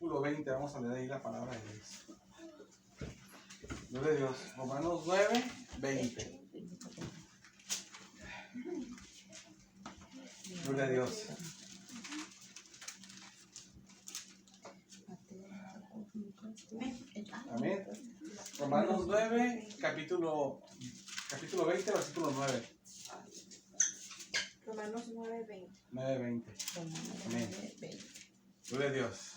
versículo 20. Vamos a leer ahí la palabra de Dios. Gloria a Dios. Romanos 9, 20. Gloria a Dios. Amén. Romanos 9, capítulo 20, versículo 9. Romanos 9:20. 9:20. Amén. Gloria a Dios.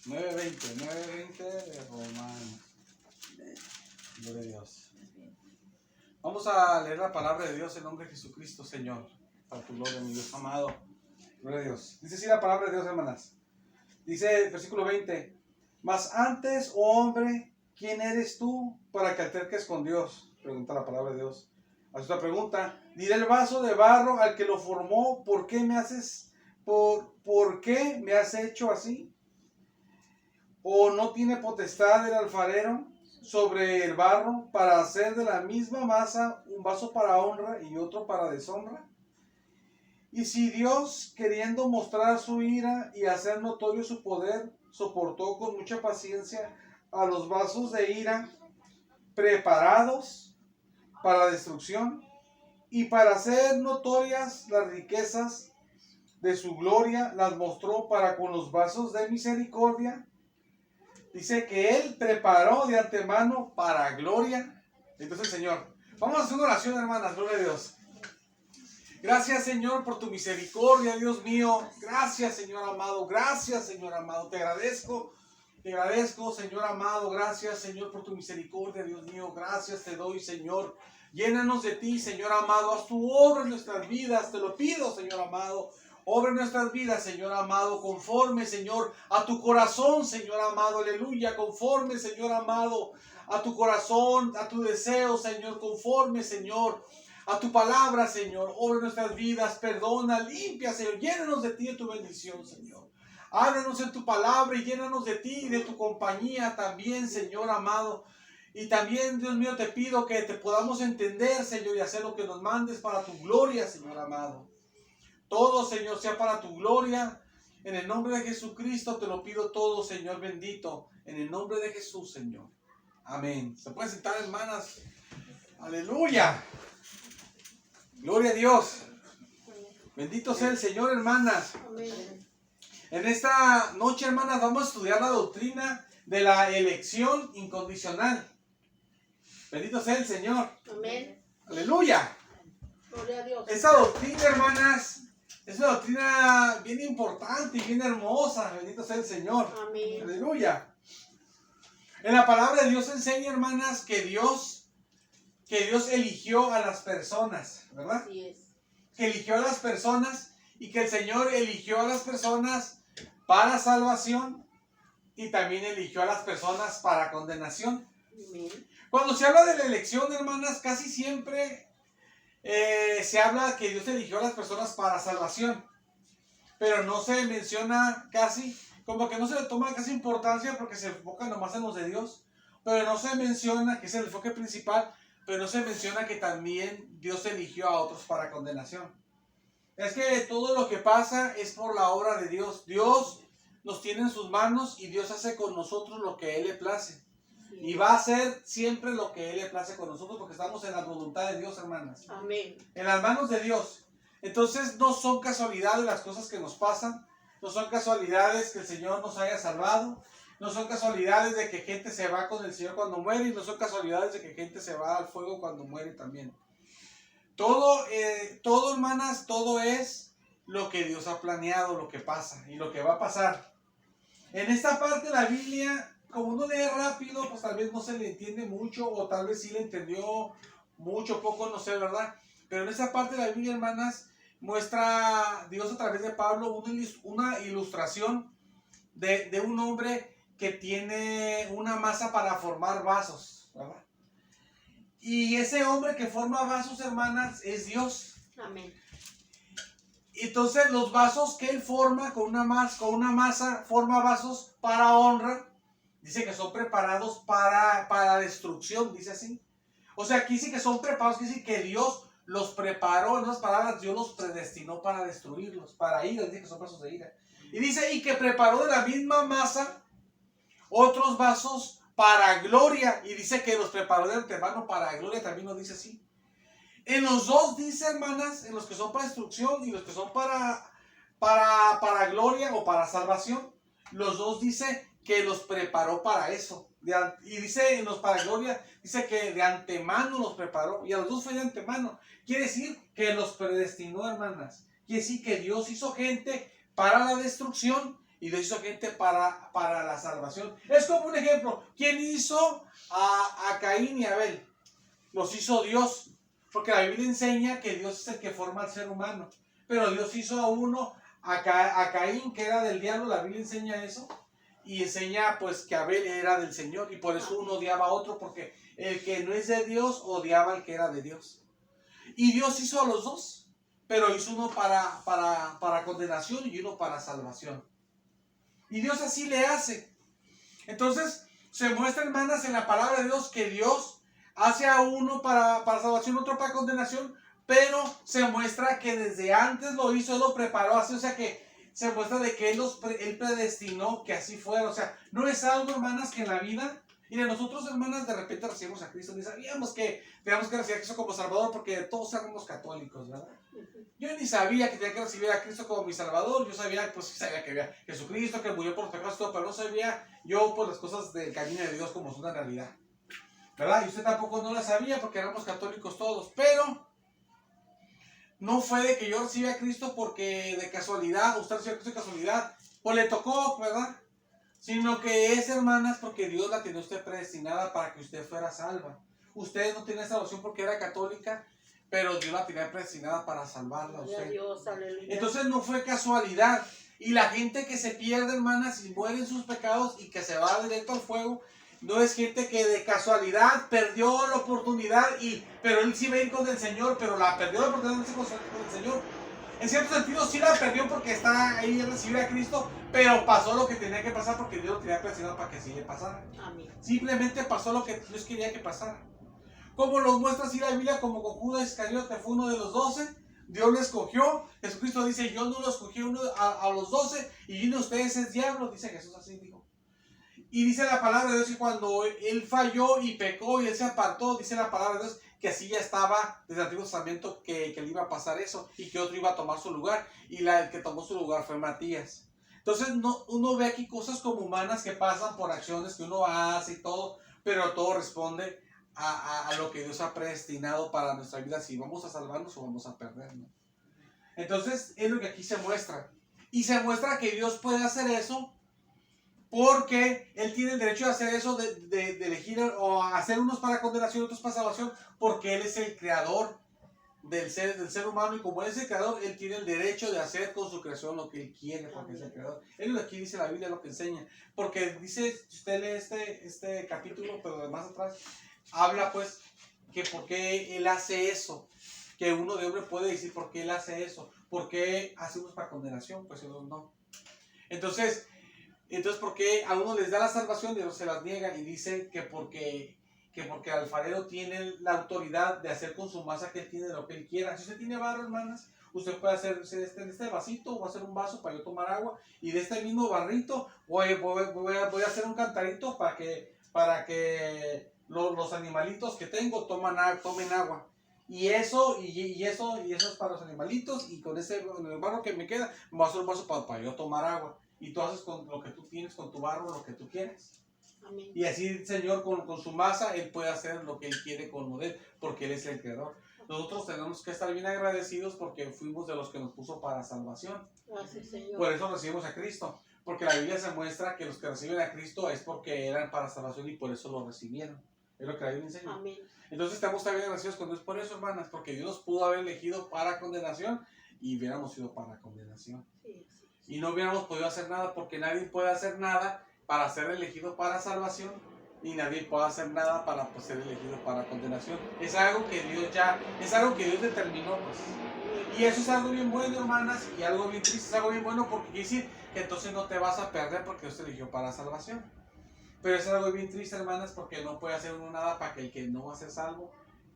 9:20 de Romanos. Gloria a Dios. Vamos a leer la palabra de Dios en nombre de Jesucristo, Señor. Para tu gloria, mi Dios amado. Gloria a Dios. Dice así la palabra de Dios, hermanas. Dice, versículo 20. Mas antes, oh hombre, ¿quién eres tú para que alterques con Dios? Pregunta la palabra de Dios. Hace otra pregunta. Diré el vaso de barro al que lo formó, ¿por qué me haces, por qué me has hecho así? ¿O no tiene potestad el alfarero sobre el barro para hacer de la misma masa un vaso para honra y otro para deshonra? Y si Dios, queriendo mostrar su ira y hacer notorio su poder, soportó con mucha paciencia a los vasos de ira preparados para destrucción, y para hacer notorias las riquezas de su gloria, las mostró para con los vasos de misericordia. Dice que Él preparó de antemano para gloria. Entonces, Señor, vamos a hacer una oración, hermanas, gloria a Dios. Gracias, Señor, por tu misericordia, Dios mío. Gracias, Señor amado. Gracias, Señor amado. Te agradezco, Señor amado. Gracias, Señor, por tu misericordia, Dios mío. Gracias te doy, Señor. Llénanos de ti, Señor amado. Haz tu obra en nuestras vidas. Te lo pido, Señor amado. Obra en nuestras vidas, Señor amado. Conforme, Señor, a tu corazón, Señor amado. Aleluya. Conforme, Señor amado, a tu corazón, a tu deseo, Señor. Conforme, Señor, a tu palabra, Señor. Obra en nuestras vidas. Perdona, limpia, Señor. Llénanos de ti, de tu bendición, Señor. Háblanos en tu palabra y llénanos de ti y de tu compañía también, Señor amado. Y también, Dios mío, te pido que te podamos entender, Señor, y hacer lo que nos mandes para tu gloria, Señor amado. Todo, Señor, sea para tu gloria. En el nombre de Jesucristo te lo pido todo, Señor bendito. En el nombre de Jesús, Señor. Amén. Se pueden sentar, hermanas. Aleluya. Gloria a Dios. Bendito sea el Señor, hermanas. Amén. En esta noche, hermanas, vamos a estudiar la doctrina de la elección incondicional. Bendito sea el Señor. Amén. Aleluya. Gloria a Dios. Esa doctrina, hermanas, es una doctrina bien importante y bien hermosa. Bendito sea el Señor. Amén. Aleluya. En la palabra de Dios enseña, hermanas, que Dios eligió a las personas, ¿verdad? Así es. Que eligió a las personas y que el Señor eligió a las personas para salvación y también eligió a las personas para condenación. Amén. Cuando se habla de la elección, hermanas, casi siempre se habla que Dios eligió a las personas para salvación, pero no se menciona casi, como que no se le toma casi importancia porque se enfoca nomás en los de Dios, pero no se menciona, que es el enfoque principal, pero no se menciona que también Dios eligió a otros para condenación. Es que todo lo que pasa es por la obra de Dios. Dios nos tiene en sus manos y Dios hace con nosotros lo que Él le place. Y va a hacer siempre lo que Él le place con nosotros porque estamos en la voluntad de Dios, hermanas. Amén. En las manos de Dios. Entonces no son casualidades las cosas que nos pasan. No son casualidades que el Señor nos haya salvado. No son casualidades de que gente se va con el Señor cuando muere. Y no son casualidades de que gente se va al fuego cuando muere también. Todo, hermanas, todo es lo que Dios ha planeado, lo que pasa y lo que va a pasar. En esta parte de la Biblia, como uno lee rápido, pues tal vez no se le entiende mucho, o tal vez sí le entendió mucho, poco, no sé, ¿verdad? Pero en esta parte de la Biblia, hermanas, muestra Dios a través de Pablo una ilustración de un hombre que tiene una masa para formar vasos, ¿verdad? Y ese hombre que forma vasos, hermanas, es Dios. Amén. Entonces los vasos que él forma con una masa, forma vasos para honra. Dice que son preparados para destrucción, dice así. O sea, aquí dice que son preparados, quiere decir que Dios los preparó, en otras palabras, Dios los predestinó para destruirlos, para ira, dice que son vasos de ira. Y dice, y que preparó de la misma masa otros vasos para gloria. Y dice que los preparó de antemano para gloria, también nos dice así. En los dos dice, hermanas, en los que son para destrucción y los que son para gloria o para salvación, los dos dice que los preparó para eso. Y dice en los para gloria, dice que de antemano los preparó. Y a los dos fue de antemano. Quiere decir que los predestinó, hermanas. Quiere decir que Dios hizo gente para la destrucción y Dios hizo gente para la salvación. Es como un ejemplo. ¿Quién hizo a Caín y Abel? Los hizo Dios. Porque la Biblia enseña que Dios es el que forma al ser humano. Pero Dios hizo a uno, a Caín, que era del diablo. La Biblia enseña eso. Y enseña pues que Abel era del Señor. Y por eso uno odiaba a otro. Porque el que no es de Dios odiaba al que era de Dios. Y Dios hizo a los dos. Pero hizo uno para condenación y uno para salvación. Y Dios así le hace. Entonces se muestra, hermanas, en la palabra de Dios que Dios hace a uno para salvación, otro para condenación, pero se muestra que desde antes lo hizo, Él lo preparó así, o sea que se muestra de que Él predestinó que así fuera, o sea, no es algo, hermanas, que en la vida, y de nosotros, hermanas, de repente recibimos a Cristo, ni sabíamos que teníamos que recibir a Cristo como Salvador, porque todos éramos católicos, ¿verdad? Yo ni sabía que tenía que recibir a Cristo como mi Salvador. Yo sabía, pues sí sabía que había Jesucristo, que murió por los pecados, todo, pero no sabía yo por las cosas del camino de Dios como son en realidad, ¿verdad? Y usted tampoco no la sabía porque éramos católicos todos, pero no fue de que yo recibí a Cristo porque de casualidad, usted recibió a Cristo de casualidad, o le tocó, ¿verdad? Sino que es, hermanas, porque Dios la tenía usted predestinada para que usted fuera salva. Usted no tenía salvación porque era católica, pero Dios la tenía predestinada para salvarla a usted. Dios, aleluya. Entonces no fue casualidad. Y la gente que se pierde, hermanas, y muere en sus pecados y que se va directo al fuego, no es gente que de casualidad perdió la oportunidad, pero él sí va a ir con el Señor, pero la perdió la oportunidad de irse con el Señor. En cierto sentido sí la perdió porque está ahí a recibir a Cristo, pero pasó lo que tenía que pasar porque Dios lo tenía predestinado para que sí le pasara. Amén. Simplemente pasó lo que Dios quería que pasara. Como lo muestra así la Biblia, como con Judas Iscariote fue uno de los 12, Dios lo escogió. Jesucristo dice, yo no lo escogí a los 12 y uno de ustedes es diablo, dice Jesús, así dijo. Y dice la palabra de Dios que cuando él falló y pecó y él se apartó, dice la palabra de Dios que así ya estaba desde el Antiguo Testamento que le iba a pasar eso y que otro iba a tomar su lugar, y el que tomó su lugar fue Matías. Entonces uno ve aquí cosas como humanas que pasan por acciones que uno hace y todo, pero todo responde a lo que Dios ha predestinado para nuestra vida, si vamos a salvarnos o vamos a perdernos. Entonces es lo que aquí se muestra. Y se muestra que Dios puede hacer eso porque Él tiene el derecho de hacer eso, de elegir o hacer unos para condenación y otros para salvación, porque Él es el creador del ser humano, y como Él es el creador, Él tiene el derecho de hacer con su creación lo que Él quiere, porque es el creador. Es lo que aquí dice la Biblia, lo que enseña. Porque dice, si usted lee este capítulo, pero de más atrás, habla pues que por qué Él hace eso, que uno de hombre puede decir por qué Él hace eso, por qué hacemos para condenación, pues ellos no. Entonces, ¿por qué a uno les da la salvación y a otros se las niega? Y dice que porque el alfarero tiene la autoridad de hacer con su masa que él tiene lo que él quiera. Si usted tiene barro, hermanas, usted puede hacer este vasito, voy a hacer un vaso para yo tomar agua, y de este mismo barrito voy a hacer un cantarito para que los animalitos que tengo tomen agua. Y eso es para los animalitos, y con el barro que me queda, me voy a hacer un vaso para yo tomar agua. Y tú haces con lo que tú tienes, con tu barro, lo que tú quieres. Amén. Y así el Señor con su masa, Él puede hacer lo que Él quiere con Él, porque Él es el creador. Nosotros tenemos que estar bien agradecidos porque fuimos de los que nos puso para salvación. Gracias, Señor. Por eso recibimos a Cristo. Porque la Biblia se muestra que los que reciben a Cristo es porque eran para salvación y por eso lo recibieron. Es lo que la Biblia enseña. Amén. Entonces estamos también agradecidos con Dios por eso, hermanas, porque Dios nos pudo haber elegido para condenación y hubiéramos sido para condenación. Sí. Y no hubiéramos podido hacer nada, porque nadie puede hacer nada para ser elegido para salvación, y nadie puede hacer nada para ser elegido para condenación. Es algo que Dios determinó, pues. Y eso es algo bien bueno, hermanas, y algo bien triste. Es algo bien bueno porque quiere decir que entonces no te vas a perder porque Dios te eligió para salvación. Pero es algo bien triste, hermanas, porque no puede hacer uno nada para que el que no va a ser salvo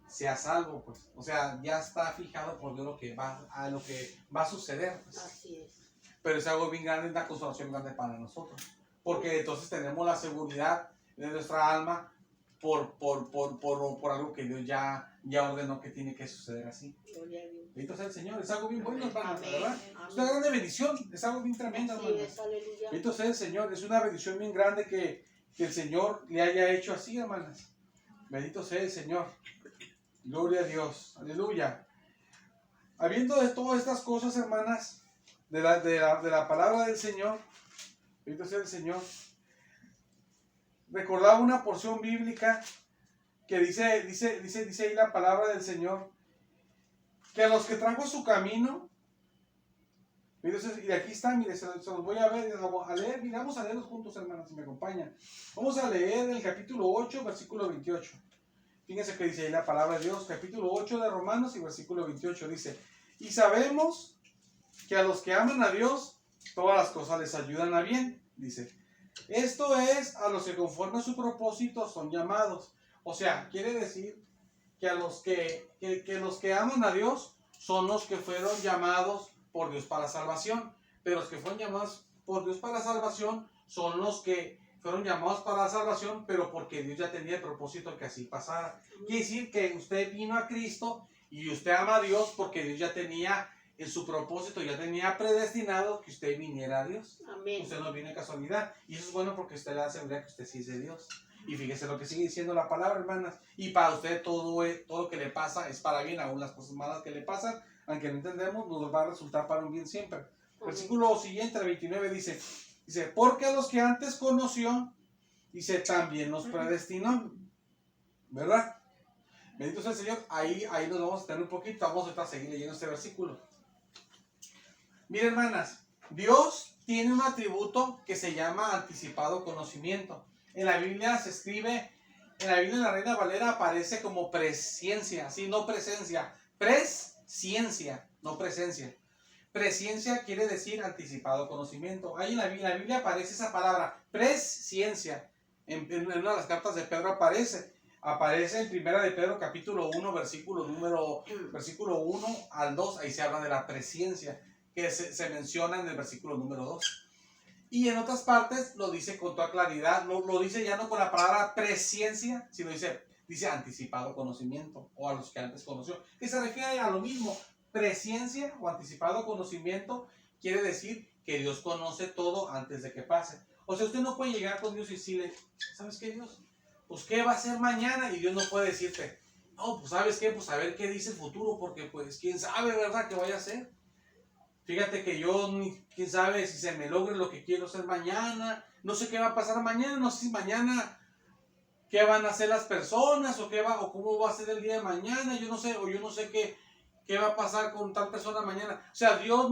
sea salvo, pues. O sea, ya está fijado por Dios lo que va a suceder, pues. Así es. pero es algo bien grande, una consolación grande para nosotros. Porque entonces tenemos la seguridad de nuestra alma por algo que Dios ya ordenó que tiene que suceder así. Gloria a Dios. Bendito sea el Señor, es algo bien bueno, hermanos, Amén. ¿verdad? Amén. Es una grande bendición, es algo bien tremendo, Así hermanos. es, aleluya. Bendito sea el Señor, es una bendición bien grande que el Señor le haya hecho así, hermanas. Bendito sea el Señor. Gloria a Dios, aleluya. Habiendo de todas estas cosas, hermanas, de la palabra del Señor, bendito sea el Señor, recordaba una porción bíblica que dice ahí la palabra del Señor, que a los que trajo a su camino, entonces, y aquí está, mire, se los voy a ver, a leer, mira, vamos a leerlos juntos, hermanas, si me acompañan. Vamos a leer el capítulo 8, versículo 28. Fíjense que dice ahí la palabra de Dios, capítulo 8 de Romanos y versículo 28, dice, y sabemos que a los que aman a Dios, todas las cosas les ayudan a bien, dice. Esto es a los que conforme a su propósito son llamados. O sea, quiere decir que a los que los que aman a Dios son los que fueron llamados por Dios para salvación. Pero los que fueron llamados por Dios para salvación son los que fueron llamados para la salvación, pero porque Dios ya tenía el propósito que así pasara. Quiere decir que usted vino a Cristo y usted ama a Dios porque Dios ya tenía en su propósito, ya tenía predestinado que usted viniera a Dios. Amén. Usted no viene de casualidad. Y eso es bueno porque usted le da seguridad que usted sí es de Dios. Y fíjese lo que sigue diciendo la palabra, hermanas. Y para usted todo lo que le pasa es para bien, aún las cosas malas que le pasan, aunque no entendemos, nos va a resultar para un bien siempre. Amén. Versículo siguiente, el 29, dice, porque a los que antes conoció, dice, también los predestinó. ¿Verdad? Bendito sea el Señor. Ahí nos vamos a tener un poquito. Vamos a seguir leyendo este versículo. Miren, hermanas, Dios tiene un atributo que se llama anticipado conocimiento. En la Biblia se escribe, en la Biblia en la Reina Valera aparece como presciencia, ¿sí? No presencia, presciencia, no presencia. Presciencia quiere decir anticipado conocimiento. Ahí en la Biblia aparece esa palabra, presciencia. En una de las cartas de Pedro aparece en primera de Pedro capítulo 1, versículo 1 al 2, ahí se habla de la presciencia, que se menciona en el versículo número 2. Y en otras partes lo dice con toda claridad, lo dice ya no con la palabra presciencia, sino dice anticipado conocimiento, o a los que antes conoció, que se refiere a lo mismo. Presciencia o anticipado conocimiento quiere decir que Dios conoce todo antes de que pase. O sea, usted no puede llegar con Dios y decirle, ¿sabes qué, Dios? Pues, ¿qué va a ser mañana? Y Dios no puede decirte, no, pues, ¿sabes qué? Pues, a ver qué dice el futuro, porque, pues, ¿quién sabe, verdad, qué vaya a ser? Fíjate que yo, quién sabe si se me logre lo que quiero hacer mañana, no sé qué va a pasar mañana, no sé si mañana qué van a hacer las personas, o cómo va a ser el día de mañana, yo no sé qué va a pasar con tal persona mañana. O sea, Dios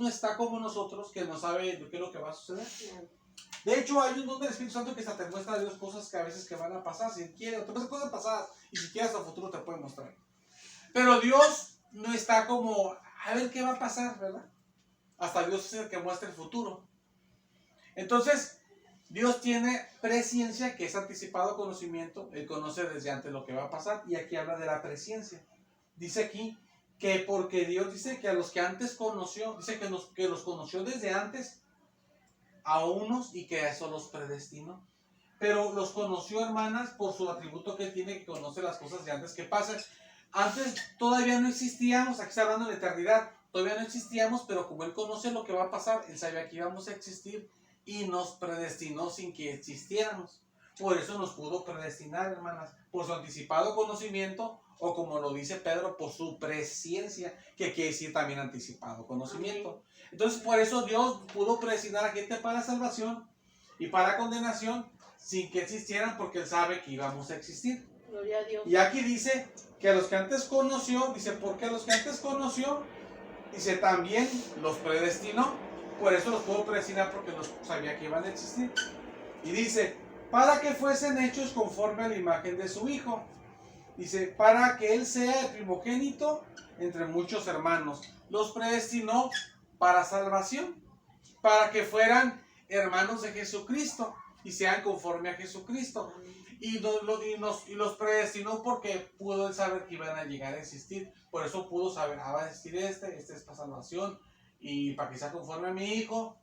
no está como nosotros, que no sabe qué es lo que va a suceder. De hecho, hay un don del Espíritu Santo que hasta te muestra a Dios cosas que a veces que van a pasar, si Él quiere, o te muestra cosas pasadas, y si quieres a futuro te puede mostrar. Pero Dios no está como, a ver qué va a pasar, ¿verdad? Hasta Dios es el que muestra el futuro. Entonces, Dios tiene presciencia, que es anticipado conocimiento. Él conoce desde antes lo que va a pasar, y aquí habla de la presciencia. Dice aquí que porque Dios dice que a los que antes conoció, dice que los conoció desde antes a unos y que a eso los predestinó. Pero los conoció, hermanas, por su atributo que Él tiene, que conoce las cosas de antes que pasan. Antes todavía no existíamos, aquí está hablando de la eternidad, todavía no existíamos, pero como Él conoce lo que va a pasar, Él sabía que íbamos a existir y nos predestinó sin que existiéramos. Por eso nos pudo predestinar, hermanas, por su anticipado conocimiento, o como lo dice Pedro, por su presciencia, que quiere decir también anticipado conocimiento. Entonces, por eso Dios pudo predestinar a gente para salvación y para condenación sin que existieran, porque Él sabe que íbamos a existir. Gloria a Dios. Y aquí dice que a los que antes conoció, dice, porque a los que antes conoció, dice, también los predestinó. Por eso los pudo predestinar, porque los sabía que iban a existir. Y dice, para que fuesen hechos conforme a la imagen de su Hijo. Dice, para que Él sea el primogénito entre muchos hermanos. Los predestinó para salvación, para que fueran hermanos de Jesucristo y sean conforme a Jesucristo. Y los predestinó porque pudo Él saber que iban a llegar a existir. Por eso pudo saber, va a existir este es para salvación, y para que sea conforme a mi Hijo,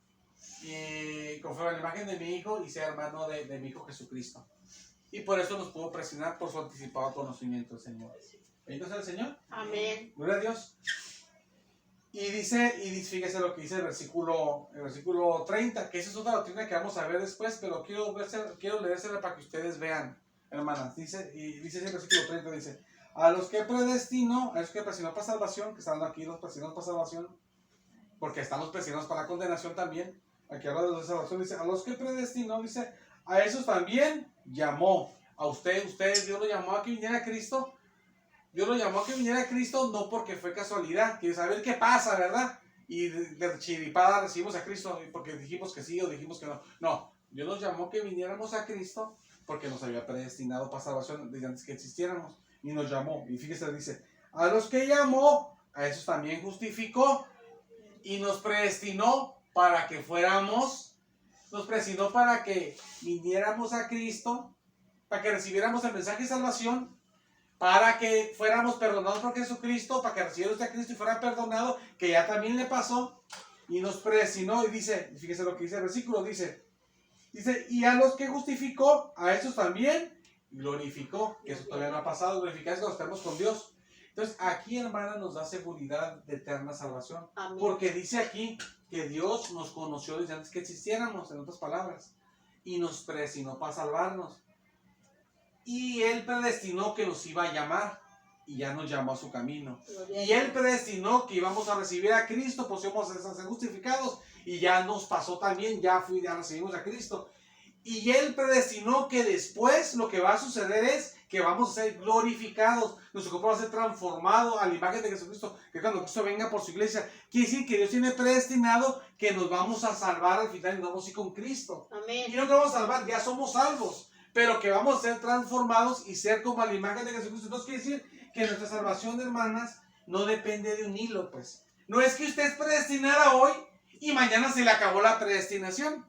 y conforme a la imagen de mi Hijo, y sea hermano de mi Hijo Jesucristo. Y por eso nos pudo presionar por su anticipado conocimiento del Señor. ¿Bendito sea el Señor? Amén. Gloria a Dios. Y dice, fíjese lo que dice el versículo 30, que esa es otra doctrina que vamos a ver después, pero quiero leérsela para que ustedes vean, hermanas. Dice el versículo 30, dice, a los que predestinó para salvación, que están aquí los predestinados para salvación, porque están los predestinados para la condenación también. Aquí habla de los de salvación, dice, a los que predestinó, dice, a esos también llamó. A ustedes, Dios lo llamó a que viniera a Cristo. Dios lo llamó a que viniera a Cristo no porque fue casualidad, quiere saber qué pasa, ¿verdad? Y de chiripada recibimos a Cristo porque dijimos que sí o dijimos que no. No, Dios nos llamó a que viniéramos a Cristo porque nos había predestinado para salvación desde antes que existiéramos. Y nos llamó. Y fíjese, dice, a los que llamó, a esos también justificó. Y nos predestinó para que viniéramos a Cristo, para que recibiéramos el mensaje de salvación, para que fuéramos perdonados por Jesucristo, para que recibiera usted a Cristo y fuera perdonado, que ya también le pasó, y nos predestinó, y dice, fíjese lo que dice el versículo, dice, y a los que justificó, a esos también glorificó, que eso todavía no ha pasado, glorificar es cuando estemos con Dios. Entonces aquí, hermana, nos da seguridad de eterna salvación. Amén. Porque dice aquí que Dios nos conoció desde antes que existiéramos, en otras palabras, y nos predestinó para salvarnos. Y Él predestinó que nos iba a llamar, y ya nos llamó a su camino. Y Él predestinó que íbamos a recibir a Cristo, pues íbamos a ser justificados, y ya nos pasó también, ya recibimos a Cristo. Y Él predestinó que después lo que va a suceder es que vamos a ser glorificados, nuestro cuerpo va a ser transformado a la imagen de Jesucristo, que cuando Cristo venga por su iglesia, quiere decir que Dios tiene predestinado que nos vamos a salvar al final y nos vamos a ir con Cristo. Amén. Y no que vamos a salvar, ya somos salvos, pero que vamos a ser transformados y ser como a la imagen de Jesucristo. Entonces quiere decir que nuestra salvación, hermanas, no depende de un hilo, pues. No es que usted es predestinada hoy y mañana se le acabó la predestinación,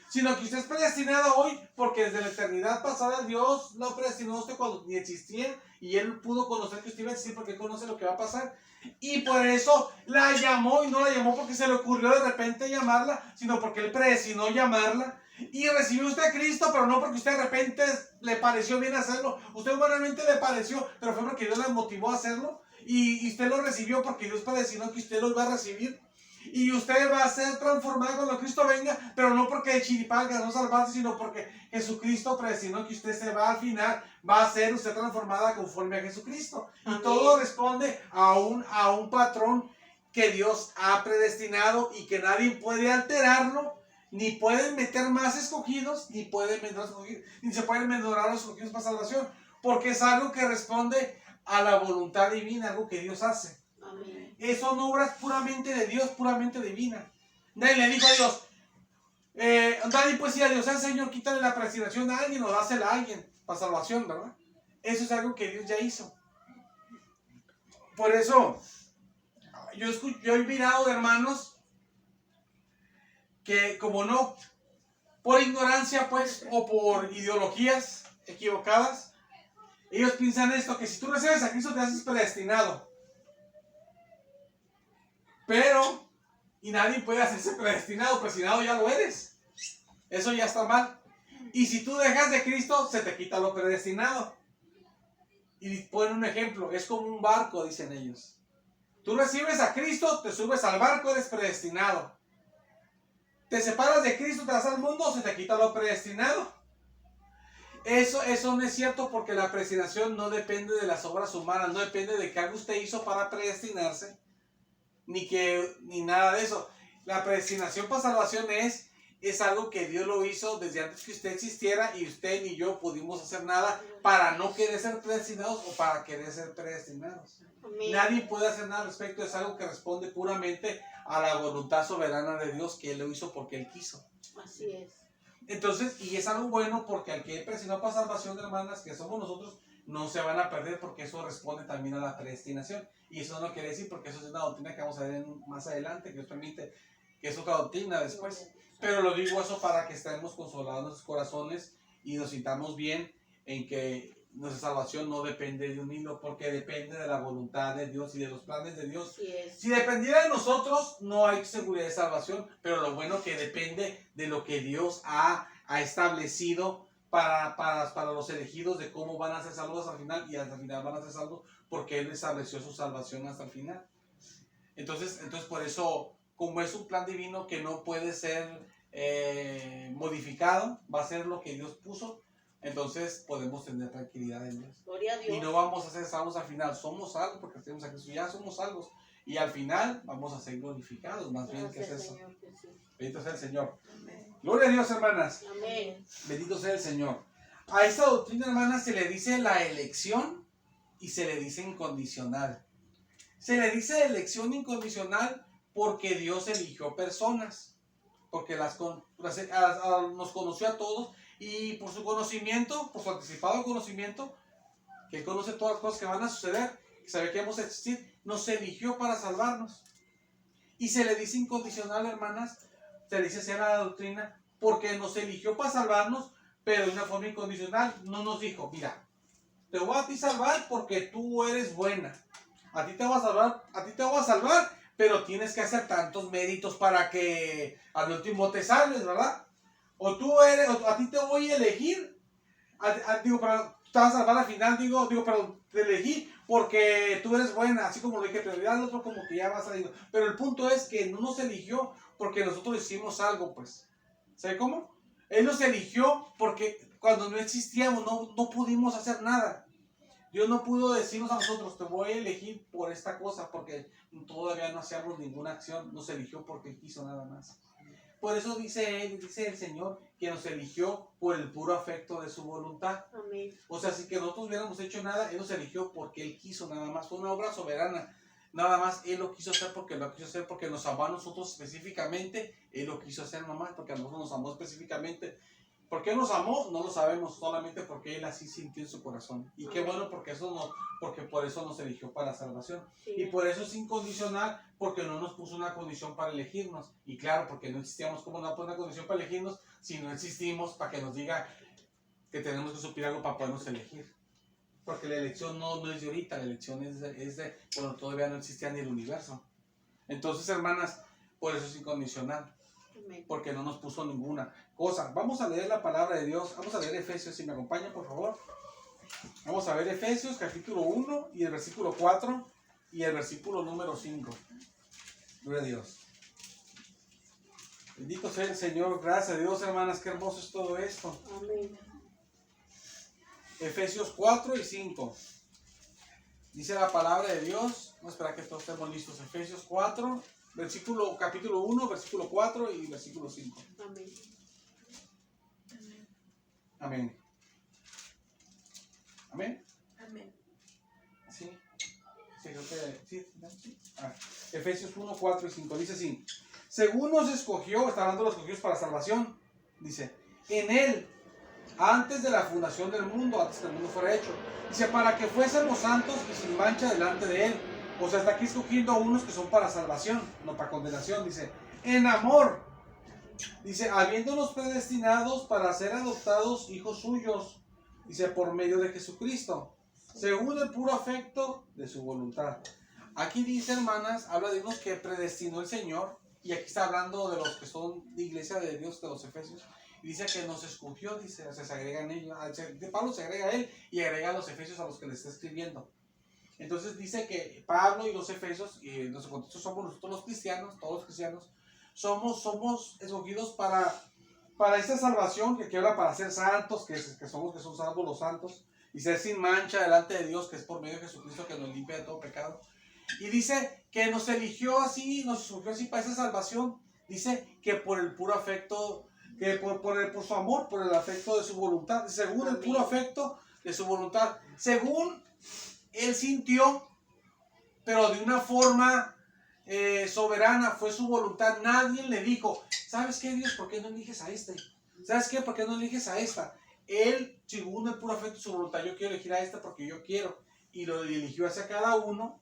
sino que usted es predestinado hoy porque desde la eternidad pasada Dios lo predestinó a usted cuando ni existía, y Él pudo conocer que usted iba a existir porque Él conoce lo que va a pasar, y por eso la llamó, y no la llamó porque se le ocurrió de repente llamarla, sino porque Él predestinó llamarla. Y recibió usted a Cristo, pero no porque usted de repente le pareció bien hacerlo. Usted humanamente le pareció, pero fue porque Dios le motivó a hacerlo, y usted lo recibió porque Dios predestinó que usted lo iba a recibir. Y usted va a ser transformado cuando Cristo venga, pero no porque de chiripada ganó salvarse, sino porque Jesucristo predestinó que usted se va al final, va a ser usted transformada conforme a Jesucristo. Amén. Y todo responde a un patrón que Dios ha predestinado y que nadie puede alterarlo, ni pueden meter más escogidos, ni se pueden menor los escogidos para salvación, porque es algo que responde a la voluntad divina, algo que Dios hace. Amén. Son obras puramente de Dios, puramente divina. Nadie le dijo a Dios, nadie puede decir a Dios, Señor, quítale la predestinación a alguien o dásela a alguien para salvación, ¿verdad? Eso es algo que Dios ya hizo. Por eso, yo he mirado de hermanos que como no, por ignorancia pues, o por ideologías equivocadas, ellos piensan esto, que si tú recibes a Cristo te haces predestinado. Pero, y nadie puede hacerse predestinado ya lo eres. Eso ya está mal. Y si tú dejas de Cristo, se te quita lo predestinado. Y ponen un ejemplo, es como un barco, dicen ellos. Tú recibes a Cristo, te subes al barco, eres predestinado. Te separas de Cristo, te vas al mundo, se te quita lo predestinado. Eso no es cierto, porque la predestinación no depende de las obras humanas, no depende de qué algo usted hizo para predestinarse, ni nada de eso. La predestinación para salvación es algo que Dios lo hizo desde antes que usted existiera, y usted ni yo pudimos hacer nada para no querer ser predestinados o para querer ser predestinados. Amén. Nadie puede hacer nada al respecto, es algo que responde puramente a la voluntad soberana de Dios, que Él lo hizo porque Él quiso. Así es. Entonces, y es algo bueno, porque al que Él predestinó para salvación, hermanas, que somos nosotros, no se van a perder, porque eso responde también a la predestinación. Y eso no quiere decir, porque eso es una doctrina que vamos a ver más adelante, que Dios permite, que es otra doctrina después. Pero lo digo eso para que estemos consolados en nuestros corazones y nos sintamos bien en que nuestra salvación no depende de un hilo, porque depende de la voluntad de Dios y de los planes de Dios. Así es. Si dependiera de nosotros, no hay seguridad de salvación, pero lo bueno que depende de lo que Dios ha establecido para los elegidos, de cómo van a ser salvos al final, y hasta el final van a ser salvos porque Él estableció su salvación hasta el final. Entonces por eso, como es un plan divino que no puede ser modificado, va a ser lo que Dios puso, entonces podemos tener tranquilidad en Dios. Gloria a Dios. Y no vamos a ser salvos al final, somos salvos porque tenemos a Cristo, ya somos salvos. Y al final vamos a ser glorificados, más bien que es eso. Señor, que sí. Bendito sea el Señor. Amén. Gloria a Dios, hermanas. Amén. Bendito sea el Señor. A esta doctrina, hermanas, se le dice la elección y se le dice incondicional. Se le dice elección incondicional porque Dios eligió personas, porque nos conoció a todos, y por su conocimiento, por su anticipado conocimiento, que conoce todas las cosas que van a suceder, que sabe que vamos a existir, nos eligió para salvarnos. Y se le dice incondicional, hermanas, se le dice así a la doctrina, porque nos eligió para salvarnos, pero de una forma incondicional. No nos dijo, mira, te voy a ti salvar porque tú eres buena. A ti te voy a salvar, pero tienes que hacer tantos méritos para que al último te salves, ¿verdad? O a ti te voy a elegir, pero te vas a salvar al final, pero te elegí porque tú eres buena, así como lo dije, pero ya el otro como que ya va saliendo. Pero el punto es que no nos eligió porque nosotros hicimos algo, pues. ¿Sabe cómo? Él nos eligió porque cuando no existíamos, no pudimos hacer nada. Dios no pudo decirnos a nosotros, te voy a elegir por esta cosa, porque todavía no hacíamos ninguna acción. Nos eligió porque quiso nada más. Por eso dice el Señor que nos eligió por el puro afecto de su voluntad. Amén. O sea, si que nosotros hubiéramos hecho nada, Él nos eligió porque Él quiso nada más. Fue una obra soberana. Nada más Él lo quiso hacer porque nos amó a nosotros específicamente. Él lo quiso hacer nomás porque a nosotros nos amó específicamente. ¿Por qué nos amó? No lo sabemos, solamente porque Él así sintió en su corazón. Y qué bueno, porque por eso nos eligió para la salvación. Sí. Y por eso es incondicional, porque no nos puso una condición para elegirnos. Y claro, porque no existíamos, como no puso una condición para elegirnos si no existimos, para que nos diga que tenemos que suplir algo para podernos elegir. Porque la elección no es de ahorita, la elección es de cuando todavía no existía ni el universo. Entonces, hermanas, por eso es incondicional. Amén. Porque no nos puso ninguna cosa. Vamos a leer la palabra de Dios. Vamos a leer Efesios, si me acompañan, por favor. Vamos a ver Efesios capítulo 1 y el versículo 4 y el versículo número 5. Gloria a Dios. Bendito sea el Señor. Gracias a Dios, hermanas. Qué hermoso es todo esto. Amén. Efesios 4 y 5. Dice la palabra de Dios. Vamos a esperar que todos estemos listos. Efesios 4, capítulo 1, versículo 4 y versículo 5. Amén. Amén. Amén. Amén. Sí. Sí, creo que sí. Sí. Efesios 1, 4 y 5. Dice así. Según nos escogió, está hablando de los escogidos para salvación. Dice, en Él, antes de la fundación del mundo, antes que el mundo fuera hecho. Dice, para que fuésemos santos y sin mancha delante de Él. O sea, está aquí escogiendo a unos que son para salvación, no para condenación. Dice, en amor. Dice, habiéndonos predestinados para ser adoptados hijos suyos. Dice, por medio de Jesucristo, según el puro afecto de su voluntad. Aquí dice, hermanas, habla de unos que predestinó el Señor. Y aquí está hablando de los que son de iglesia de Dios, de los Efesios. Y dice que nos escogió, dice, o sea, se agregan ellos. De Pablo se agrega a él y agrega a los Efesios a los que le está escribiendo. Entonces dice que Pablo y los Efesios, y en nuestro contexto somos nosotros los cristianos, todos los cristianos, somos escogidos para esta salvación, que aquí habla para ser santos, que son salvos los santos, y ser sin mancha delante de Dios, que es por medio de Jesucristo que nos limpia de todo pecado. Y dice que nos eligió así, nos escogió así para esa salvación. Dice que por el puro afecto, que por su amor, por el afecto de su voluntad, según el puro afecto de su voluntad, según Él sintió, pero de una forma soberana, fue su voluntad. Nadie le dijo, ¿sabes qué, Dios? ¿Por qué no eliges a este? ¿Sabes qué? ¿Por qué no eliges a esta? Él, según el puro afecto de su voluntad, yo quiero elegir a esta porque yo quiero. Y lo eligió hacia cada uno,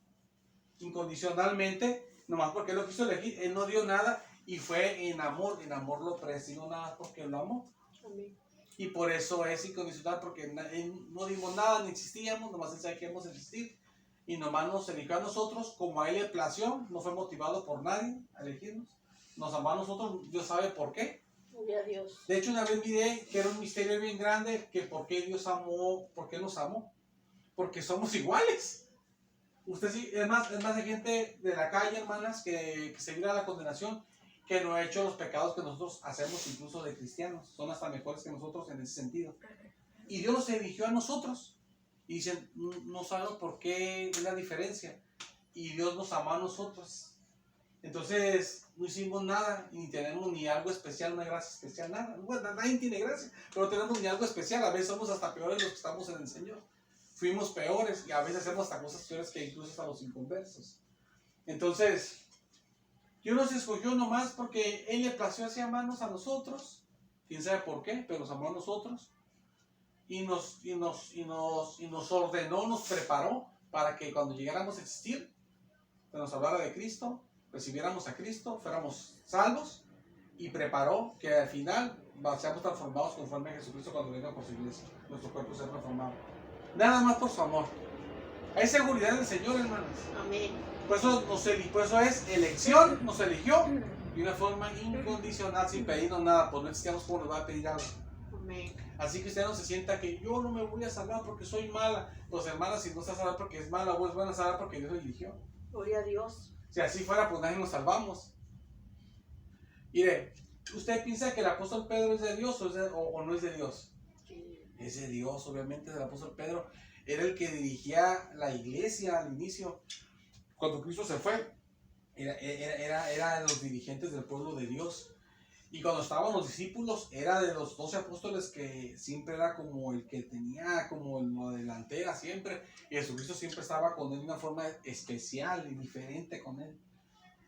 incondicionalmente, nomás porque Él lo quiso elegir. Él no dio nada y fue en amor lo predestinó nada más porque lo amó. Amén. Y por eso es incondicional, porque no dimos nada, ni existíamos, nomás Él sabe que hemos existir. Y nomás nos eligió a nosotros, como a Él le plació, no fue motivado por nadie a elegirnos. Nos amó a nosotros, Dios sabe por qué. Gloria a Dios. De hecho, una vez miré que era un misterio bien grande, que por qué Dios amó, por qué nos amó. Porque somos iguales. Usted sí, es más hay gente de la calle, hermanas, que se libre a la condenación, que no ha hecho los pecados que nosotros hacemos, incluso de cristianos. Son hasta mejores que nosotros en ese sentido. Y Dios los eligió a nosotros. Y dicen, no sabemos por qué es la diferencia. Y Dios nos amó a nosotros. Entonces, no hicimos nada, ni tenemos ni algo especial, una gracia especial, nada. Bueno, nadie tiene gracia, pero tenemos ni algo especial. A veces somos hasta peores los que estamos en el Señor. Fuimos peores y a veces hacemos hasta cosas peores que incluso hasta los inconversos. Entonces, Dios nos escogió nomás porque Él le plació así amarnos a nosotros. Quién sabe por qué, pero nos amó a nosotros. Y nos ordenó, nos preparó para que cuando llegáramos a existir, que nos hablara de Cristo, recibiéramos a Cristo, fuéramos salvos, y preparó que al final seamos transformados conforme a Jesucristo cuando venga por su iglesia. Nuestro cuerpo sea transformado. Nada más por su amor. Hay seguridad en el Señor, hermanos. Amén. Por eso es elección, nos eligió de una forma incondicional, sin pedirnos nada, pues no existíamos como nos va a pedir algo. Amén. Así que usted no se sienta que yo no me voy a salvar porque soy mala. Pues hermana, si no está salvar porque es mala, o es buena salvar porque Dios lo eligió. Gloria a Dios. Si así fuera, pues nadie nos salvamos. Mire, ¿usted piensa que el apóstol Pedro es de Dios o no es de Dios? Sí. Es de Dios, obviamente. El apóstol Pedro era el que dirigía la iglesia al inicio. Cuando Cristo se fue, era de los dirigentes del pueblo de Dios. Y cuando estaban los discípulos, era de los 12 apóstoles que siempre era como el que tenía como la delantera siempre. Y Jesucristo siempre estaba con él de una forma especial y diferente con él.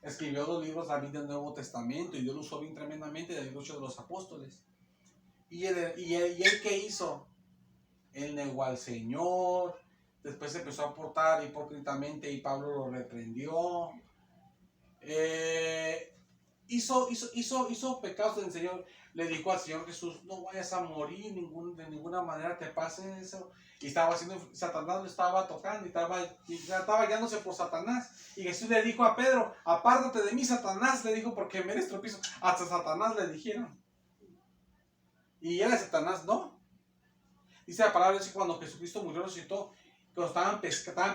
Escribió 2 libros también del Nuevo Testamento y Dios lo usó bien tremendamente del libro de los apóstoles. ¿Y él qué hizo? Él negó al Señor, después se empezó a portar hipócritamente y Pablo lo reprendió. Hizo pecados del Señor. Le dijo al Señor Jesús, no vayas a morir, de ninguna manera te pase eso. Y Satanás lo estaba tocando y estaba guiándose por Satanás. Y Jesús le dijo a Pedro, apártate de mí, Satanás, le dijo, porque me eres tropiezo. Hasta Satanás le dijeron. Y era Satanás, no. Dice la palabra que cuando Jesucristo murió, resucitó, cuando estaban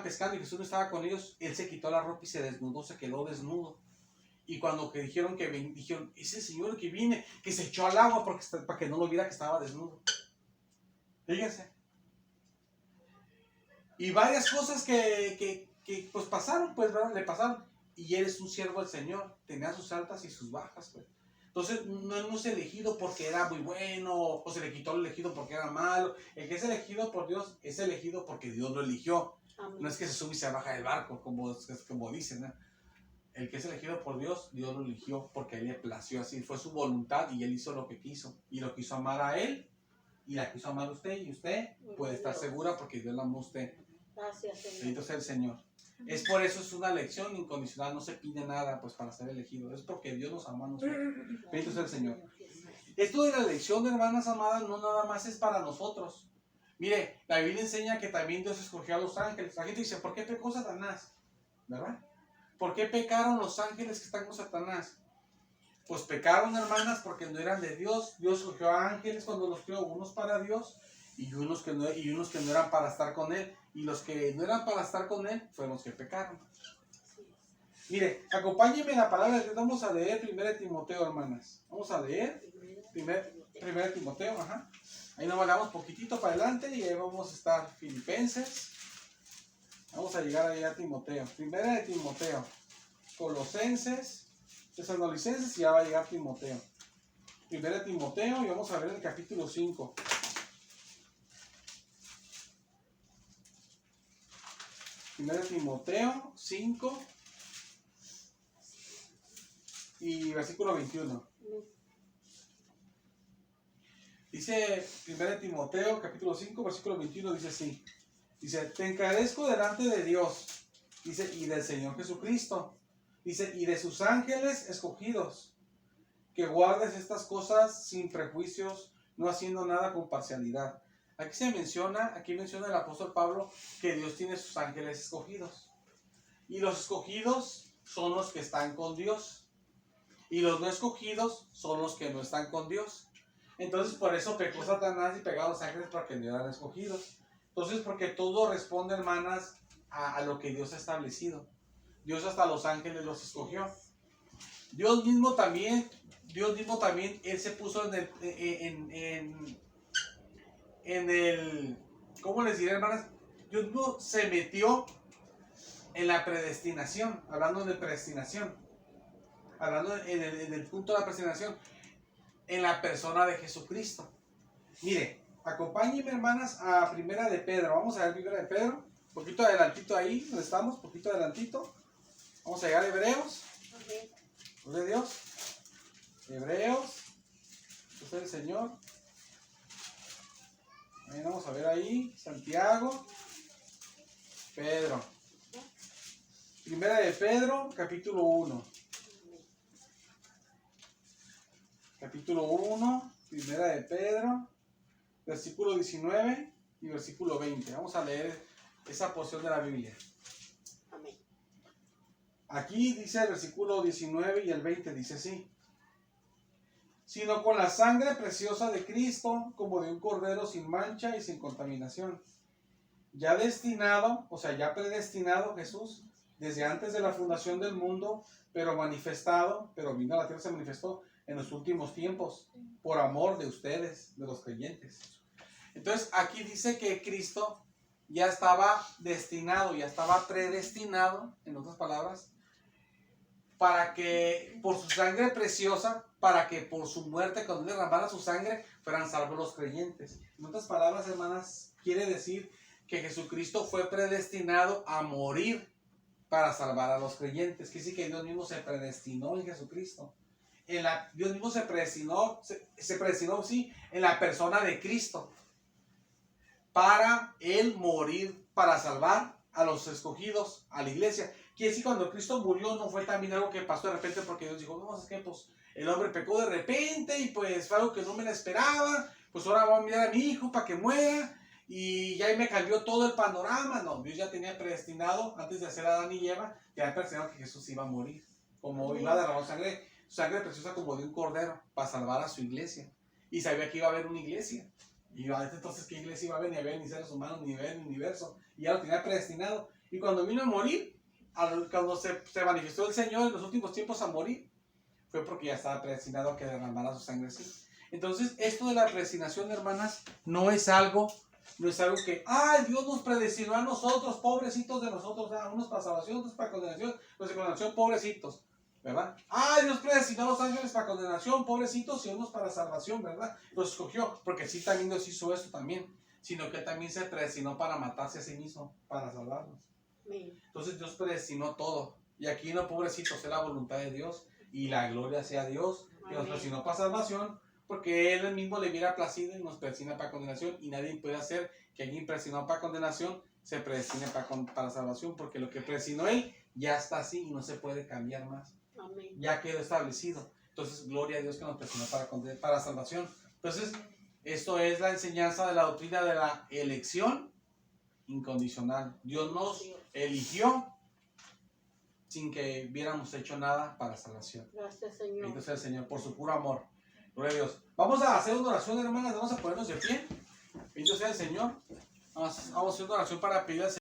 pescando y Jesús no estaba con ellos, él se quitó la ropa y se desnudó, se quedó desnudo. Y cuando dijeron es el Señor que viene, que se echó al agua para que no lo viera que estaba desnudo. Fíjense. Y varias cosas que pues pasaron, pues, ¿verdad? Le pasaron. Y él es un siervo del Señor, tenía sus altas y sus bajas, pues. Entonces no es elegido porque era muy bueno, o se le quitó el elegido porque era malo. El que es elegido por Dios es elegido porque Dios lo eligió. Amén. No es que se sube y se baja del barco, como dicen, ¿no? El que es elegido por Dios, Dios lo eligió porque a él le plació así, fue su voluntad y él hizo lo que quiso. Y lo quiso amar a él y la quiso amar a usted, y usted puede estar segura porque Dios la amó a usted. Gracias, Señor. Bendito sea el Señor. Es por eso, es una elección incondicional, no se pide nada pues para ser elegido, es porque Dios nos amó a nosotros. Bendito sea el Señor. Esto de la elección, hermanas amadas, no nada más es para nosotros. Mire, la Biblia enseña que también Dios escogió a los ángeles. La gente dice, ¿por qué pecó Satanás? ¿Verdad? ¿Por qué pecaron los ángeles que están con Satanás? Pues pecaron, hermanas, porque no eran de Dios. Dios escogió a ángeles cuando los creó, unos para Dios y unos que no eran para estar con Él. Y los que no eran para estar con Él fueron los que pecaron. Mire, acompáñenme en la palabra de Dios. Vamos a leer 1 Timoteo, hermanas. Vamos a leer 1 Timoteo, ajá. Ahí nos vamos poquitito para adelante y ahí vamos a estar Filipenses. Vamos a llegar ahí a Timoteo. 1 Timoteo, Colosenses, Tesalonicenses y ya va a llegar Timoteo. 1 Timoteo y vamos a ver el capítulo 5. Timoteo 5 y versículo 21. Dice 1 Timoteo capítulo 5 versículo 21, dice así. Dice, te encarezco delante de Dios, dice, y del Señor Jesucristo, dice, y de sus ángeles escogidos, que guardes estas cosas sin prejuicios no haciendo nada con parcialidad. Aquí menciona el apóstol Pablo que Dios tiene sus ángeles escogidos. Y los escogidos son los que están con Dios. Y los no escogidos son los que no están con Dios. Entonces por eso pecó Satanás y pegó a los ángeles porque no eran escogidos. Entonces porque todo responde, hermanas, a lo que Dios ha establecido. Dios hasta los ángeles los escogió. Dios mismo también, Él se puso en el, ¿cómo les diré, hermanas? Dios mismo se metió en la predestinación, hablando de predestinación, hablando en el punto de la predestinación, en la persona de Jesucristo. Mire, acompáñenme, hermanas, a Primera de Pedro. Vamos a ver Primera de Pedro, un poquito adelantito ahí, donde estamos, poquito adelantito. Vamos a llegar a Hebreos. Gloria a Dios. Hebreos. Este es el Señor. Vamos a ver ahí. Santiago. Pedro. Primera de Pedro, capítulo 1. Capítulo 1, Primera de Pedro, versículo 19 y versículo 20. Vamos a leer esa porción de la Biblia. Amén. Aquí dice el versículo 19 y el 20, dice así: sino con la sangre preciosa de Cristo, como de un cordero sin mancha y sin contaminación, ya destinado, o sea, ya predestinado Jesús, desde antes de la fundación del mundo, pero vino a la tierra, se manifestó en los últimos tiempos, por amor de ustedes, de los creyentes. Entonces, aquí dice que Cristo ya estaba destinado, ya estaba predestinado, en otras palabras, para que por su sangre preciosa, para que por su muerte, cuando él derramara su sangre, fueran salvos los creyentes. En otras palabras, hermanas, quiere decir que Jesucristo fue predestinado a morir para salvar a los creyentes. Quiere decir que Dios mismo se predestinó en Jesucristo. Dios mismo se predestinó, sí, en la persona de Cristo, para Él morir, para salvar a los escogidos, a la iglesia. Quiere decir, cuando Cristo murió, no fue también algo que pasó de repente, porque Dios dijo, no, es que pues el hombre pecó de repente, y pues fue algo que no me la esperaba, pues ahora voy a enviar a mi hijo para que muera, y ya me cambió todo el panorama. No, Dios ya tenía predestinado, antes de hacer a Adán y Eva, ya había predestinado que Jesús iba a morir, como iba a derramar sangre preciosa como de un cordero, para salvar a su iglesia. Y sabía que iba a haber una iglesia. Y entonces, ¿qué iglesia iba a haber? Ni había ni seres humanos, ni había ni universo. Y ya lo tenía predestinado. Y cuando vino a morir, cuando se manifestó el Señor en los últimos tiempos a morir, fue porque ya estaba predestinado a que derramara su sangre así. Entonces, esto de la predestinación, hermanas, no es algo que, ¡ay, Dios nos predestinó a nosotros, pobrecitos de nosotros! Unos para salvación, otros para condenación, los de condenación, pobrecitos, ¿verdad? Dios predestinó a los ángeles para condenación, pobrecitos, y unos para salvación, ¿verdad? Los escogió, porque sí, también Dios hizo esto también, sino que también se predestinó para matarse a sí mismo, para salvarnos. Entonces Dios predestinó todo, y aquí no, pobrecitos, es la voluntad de Dios, y la gloria sea a Dios, que nos predestinó para salvación, porque Él mismo le hubiera placido y nos predestina para condenación, y nadie puede hacer que alguien predestinado para condenación se predestine para salvación, porque lo que predestinó Él ya está así y no se puede cambiar más. Amén. Ya quedó establecido. Entonces, gloria a Dios que nos predestinó para salvación. Entonces, esto es la enseñanza de la doctrina de la elección incondicional. Dios nos eligió sin que hubiéramos hecho nada para salvación. Gracias, Señor. Bendito sea el Señor por su puro amor. Gloria a Dios. Vamos a hacer una oración, hermanas. Vamos a ponernos de pie. Bendito sea el Señor. Vamos a hacer una oración para pedir al Señor.